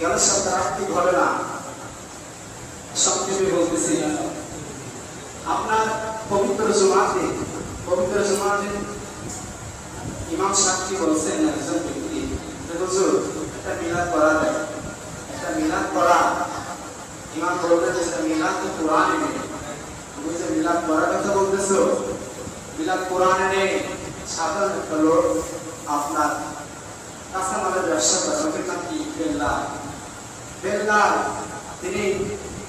গেল সপ্তাহ কি ঘটনা সংক্ষেপে বলতেছি। আপনার পবিত্র জুমাতে ইমাম সাহেব বলছেন একজন ব্যক্তি, হুজুর একটা মিলাদ করা যায়, একটা মিলাদ করা। ইমাম বলতেন যে মিলাদ তো কোরআনে নেই। তুমি যে মিলাদ করার কথা বলতেছো, মিলাদ কোরআনে নেই। সাধারণ একটা লোক আপনার কাঁচামালের ব্যবসা করে, ওদের নাম কি বেল্লাল, তিনি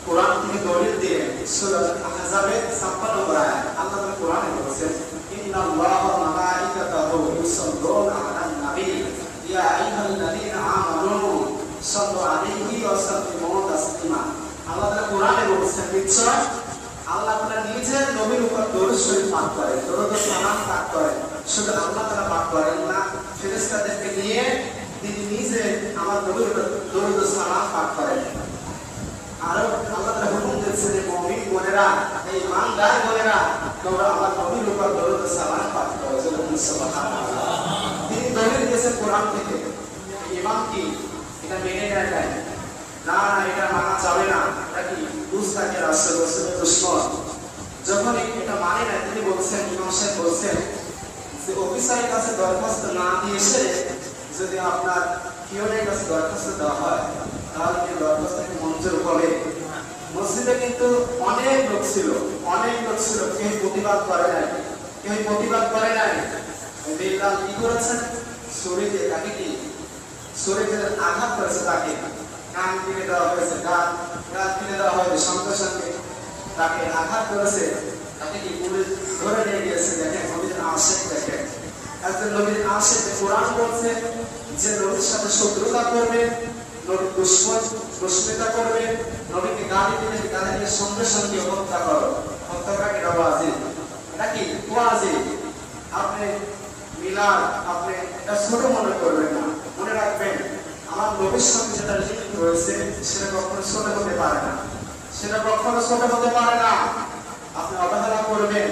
কোরআন থেকে দলিল দিয়ে সূরা আহজাবের 56 নম্বর আয়াত আল্লাহ তাআলা কোরআনে বলেছেন, ইন্নাল্লাহা ওয়া মালাইকাতাহু ইউসাল্লুনা আলান নবী ইয়া আইয়ুহাল্লাযীনা আমানু সাল্লু আলাইহি ওয়া সাল্লিমু তাসলিমা। আল্লাহ তাআলা কোরআনে বলেছেন, নিশ্চয় আল্লাহ তাআলা নিজের নবীর উপর দরুদ শরীফ পাঠ করেন, দরুদ ও সালাম পাঠ করেন। শুধু আল্লাহ তাআলা পাঠ করেন না, ফেরেশতাদেরকে নিয়ে তিনি নিজে আমার নবীর উপর দরুদ ও সালাম পাঠ করেন। আর আল্লাহ তাআলা হুকুম দিয়েছেন যে মুমিন বোনেরা, এই ইমানদার বোনেরা, তোমরা আমার নবীর উপর দরুদ ও সালাম পাঠ করো। সুবহানাল্লাহ। তিনি দলিল দিয়েছেন কোরআন থেকে। ইমাম কি এটা মেনে নেয় না, এটা মানা যাবে না, এটা কি দুস্তাকে রাসূলের দুশমন। যখন এটা মানে না, তিনি বলছেন, ইমাম সাহেব বলছেন যে অফিসারের কাছে দরখাস্ত না দিয়ে এসে যদি আপনার পিয়নের কাছে দরখাস্ত দেওয়া হয় তাহলে কি দরখাস্তকে মঞ্জুর হবে? মসজিদে কিন্তু অনেক লোক ছিল, কেউ প্রতিবাদ করে নাই। বেল্লাল কি করেছেন? শরীরে তাকে কি শরীরে আঘাত করেছে, তাকে কান কিনে দেওয়া হয়েছে, গান কিনে দেওয়া হয়েছে, সঙ্গে সঙ্গে তাকে আঘাত করেছে। তাকে কি পুলিশ ধরে নিয়ে গিয়েছে। দেখেন নবীর আশিক, দেখেন একজন নবীর আশিক। কোরআন বলছে যে নবীর সাথে শত্রুতা করবে, নবীর দুশ্মনিতা করবে, নবীকে গালি দিলে তাদেরকে সঙ্গে সঙ্গে হত্যা করো। হত্যা করা এটা ওয়াজিব, এটা কি ওয়াজিব। আপনি মিলাদ আপনি এটা ছোট মনে করবেন না, মনে রাখবেন আমার নবীর সঙ্গে যেটা লিঙ্ক রয়েছে সেটা কখনো ছোট হতে পারে না, আপনি অবহেলা করবেন।